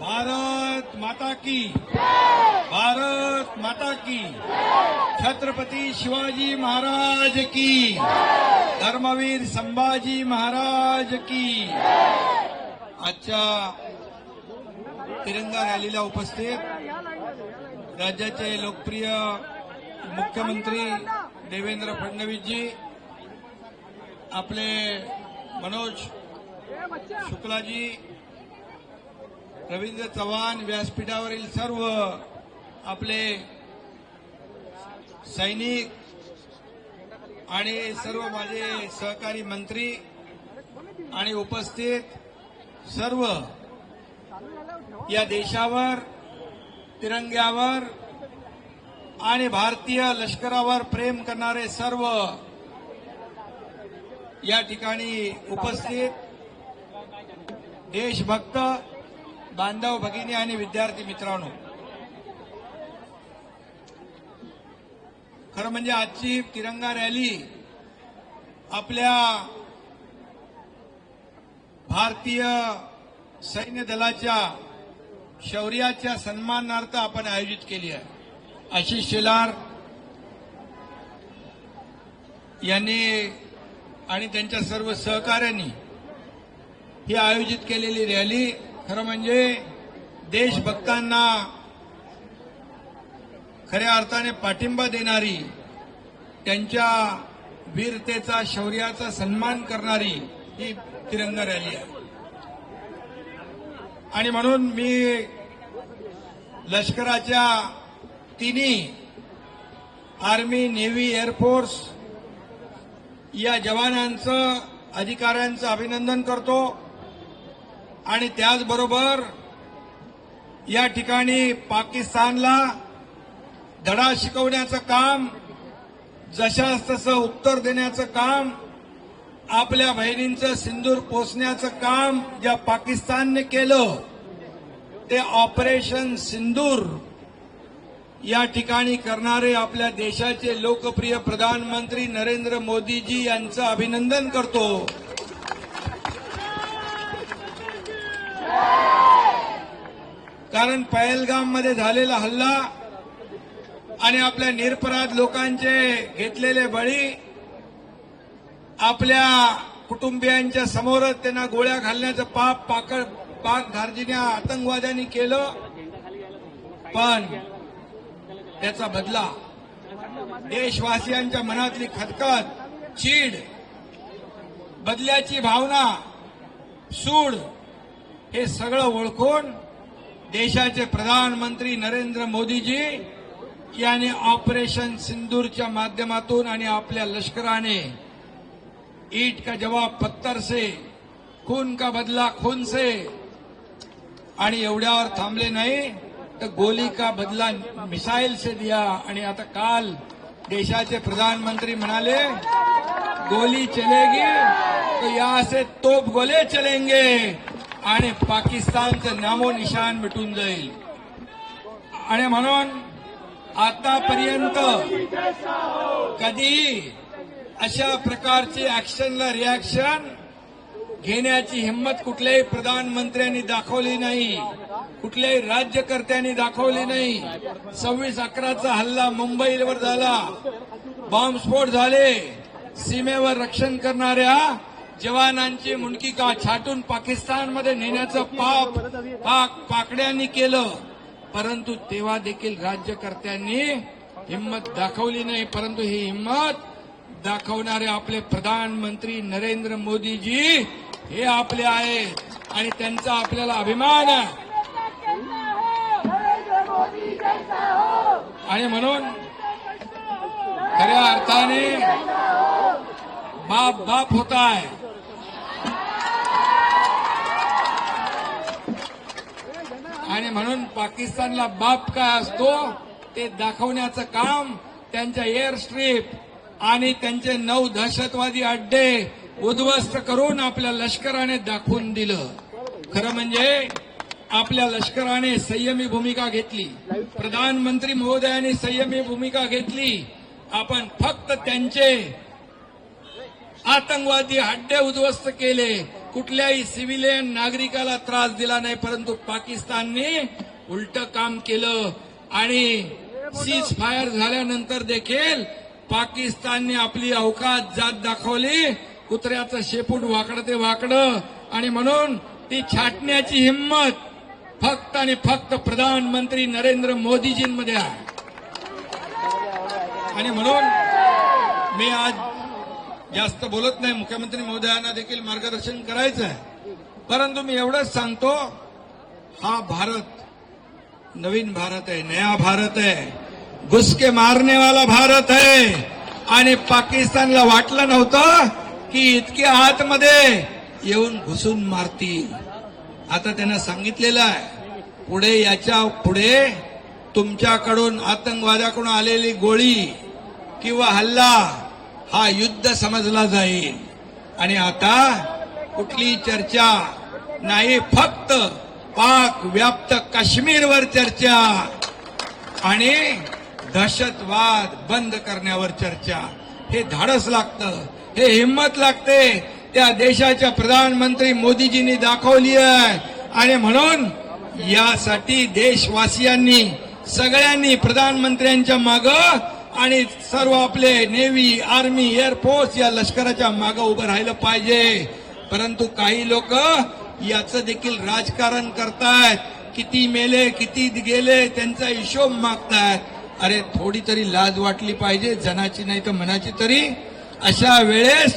भारत माता की, भारत माता की, छत्रपती शिवाजी महाराज की, धर्मवीर संभाजी महाराज की। आजच्या तिरंगा रॅलीला उपस्थित राज्याचे लोकप्रिय मुख्यमंत्री देवेंद्र फडणवीसजी, आपले मनोज शुक्लाजी, रवींद्र चव्हाण, व्यासपीठावरील सर्व आपले सैनिक आणि सर्व माझे सहकारी मंत्री आणि उपस्थित सर्व या देशावर, तिरंग्यावर आणि भारतीय लष्करावर प्रेम करणारे सर्व या ठिकाणी उपस्थित देशभक्त बांधव भगिनी आणि विद्यार्थी मित्रांनो, खरं म्हणजे आजची तिरंगा रॅली आपल्या भारतीय सैन्य दलाच्या शौर्याच्या सन्मानार्थ आपण आयोजित केली आहे। आशिष शेलार यांनी आणि त्यांच्या सर्व सहकाऱ्यांनी ही आयोजित केलेली रॅली खरं म्हणजे देशभक्तांना खऱ्या अर्थाने पाठिंबा देणारी, त्यांच्या वीरतेचा, शौर्याचा सन्मान करणारी ही तिरंगा रॅली आहे। आणि म्हणून मी लष्कराच्या तिन्ही आर्मी, नेव्ही, एअरफोर्स या जवानांचं, अधिकाऱ्यांचं अभिनंदन करतो आणि त्याचबरोबर या ठिकाणी पाकिस्तानला धडा शिकवण्याचं काम, जशास तसं उत्तर देण्याचं काम, आपल्या बहिणींचं सिंदूर पोसण्याचं काम ज्या पाकिस्तानने केलं ते ऑपरेशन सिंदूर या ठिकाणी करणारे आपल्या देशाचे लोकप्रिय प्रधानमंत्री नरेंद्र मोदीजी यांचं अभिनंदन करतो। कारण पहलगाममध्ये झालेला हल्ला आणि आपल्या निरपराध लोकांचे घेतलेले बळी, आपल्या कुटुंबियांच्या समोरच त्यांना गोळ्या घालण्याचं पाक धार्जिण्या आतंकवाद्यांनी केलं, पण त्याचा बदला देशवासियांच्या मनातली खदखद, चीड, बदल्याची भावना, सूड हे सगळं ओळखून देशाचे प्रधानमंत्री नरेंद्र मोदीजी यांनी ऑपरेशन सिंदूरच्या माध्यमातून आणि आपल्या लष्कराने ईट का जवाब पत्थर से, खून का बदला खून से, आणि एवढ्यावर थांबले नाही तर गोली का बदला मिसाईल से दिया। आणि आता काल देशाचे प्रधानमंत्री म्हणाले, गोली चलेगी तो यहां से तोप गोले चलेंगे आणि पाकिस्तानचं नामो निशान मिटून जाईल। आणि म्हणून आतापर्यंत कधी अशा प्रकारची ऍक्शनला रिॲक्शन घेण्याची हिंमत कुठल्याही प्रधानमंत्र्यांनी दाखवली नाही, कुठल्याही राज्यकर्त्यांनी दाखवली नाही। 26/11चा हल्ला मुंबईवर झाला, बॉम्बस्फोट झाले, सीमेवर रक्षण करणाऱ्या जवानांची मुंडकी का छाटून पाकिस्तानमध्ये नेण्याचं पाप पाकड्यांनी केलं, परंतु तेव्हा देखील राज्यकर्त्यांनी हिंमत दाखवली नाही। परंतु ही हिंमत दाखवणारे आपले प्रधानमंत्री नरेंद्र मोदीजी हे आपले आहेत आणि त्यांचा आपल्याला अभिमान आहे। आणि म्हणून खऱ्या अर्थाने बाप बाप होता है। आणि म्हणून पाकिस्तानला बाप काय असतो ते दाखवण्याचं काम त्यांच्या एअर स्ट्रीप आणि त्यांचे 9 दहशतवादी अड्डे उद्ध्वस्त करून आपल्या लष्कराने दाखवून दिलं। खरं म्हणजे आपल्या लष्कराने संयमी भूमिका घेतली, प्रधानमंत्री महोदयांनी संयमी भूमिका घेतली। आपण फक्त त्यांचे आतंकवादी अड्डे उद्ध्वस्त केले, कुठल्याही सिव्हिलियन नागरिकाला त्रास दिला नाही, परंतु पाकिस्तानने उलट काम केलं आणि सीज फायर झाल्यानंतर देखील पाकिस्तानने आपली अवकात जात दाखवली. कुत्र्याचं शेपूट वाकडं ते वाकडं, आणि म्हणून ती छाटण्याची हिंमत फक्त आणि फक्त प्रधानमंत्री नरेंद्र मोदीजींमध्ये आहे. आणि म्हणून मी आज जास्त बोलत नाही, मुख्यमंत्री महोदयांना देखील मार्गदर्शन करायचं आहे, परंतु मी एवढंच सांगतो, हा भारत नवीन भारत आहे, नया भारत आहे, घुसके मारने वाला भारत आहे. आणि पाकिस्तानला वाटलं नव्हतं की इतके आतमध्ये येऊन घुसून मारतील. आता त्यांना सांगितलेलं आहे, पुढे याच्या पुढे तुमच्याकडून आतंकवाद्याकडून आलेली गोळी किंवा हल्ला हा युद्ध समजला जाईल. आणि आता कुठली चर्चा नाही, फक्त पाक व्याप्त काश्मीरवर चर्चा आणि दहशतवाद बंद करण्यावर चर्चा. हे धाडस लागतं, हे हिंमत लागते, त्या देशाच्या प्रधानमंत्री मोदीजींनी दाखवली आहे. आणि म्हणून यासाठी देशवासियांनी सगळ्यांनी प्रधानमंत्र्यांच्या मागं आणि सर्व आपले नेव्ही, आर्मी, एअरफोर्स या लष्कराच्या मागं उभं राहिलं पाहिजे. परंतु काही लोक याचं देखील राजकारण करतायत, किती मेले किती गेले त्यांचा हिशोब मागतायत. अरे थोडी तरी लाज वाटली पाहिजे, जनाची नाही तर मनाची तरी. अशा वेळेस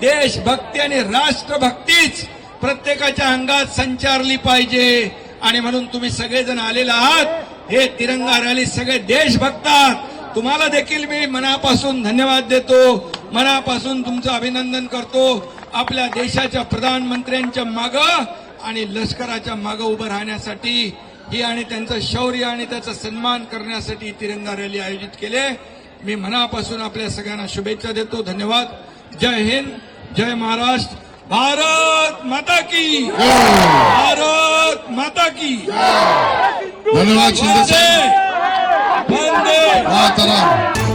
देशभक्ती आणि राष्ट्रभक्तीच प्रत्येकाच्या अंगात संचारली पाहिजे. आणि म्हणून तुम्ही सगळेजण आलेला आहात, हे तिरंगा रॅली सगळे देश बघतात. तुम्हाला देखील मी मनापासून धन्यवाद देतो, मनापासून तुमचं अभिनंदन करतो. आपल्या देशाच्या प्रधानमंत्र्यांच्या मागं आणि लष्कराच्या मागं उभं राहण्यासाठी ही आणि त्यांचं शौर्य आणि त्याचा सन्मान करण्यासाठी तिरंगा रॅली आयोजित केले. मी मनापासून आपल्या सगळ्यांना शुभेच्छा देतो. धन्यवाद. जय हिंद, जय महाराष्ट्र. भारत माता की, भारत माता की. धन्यवाद. वंदे मातरम.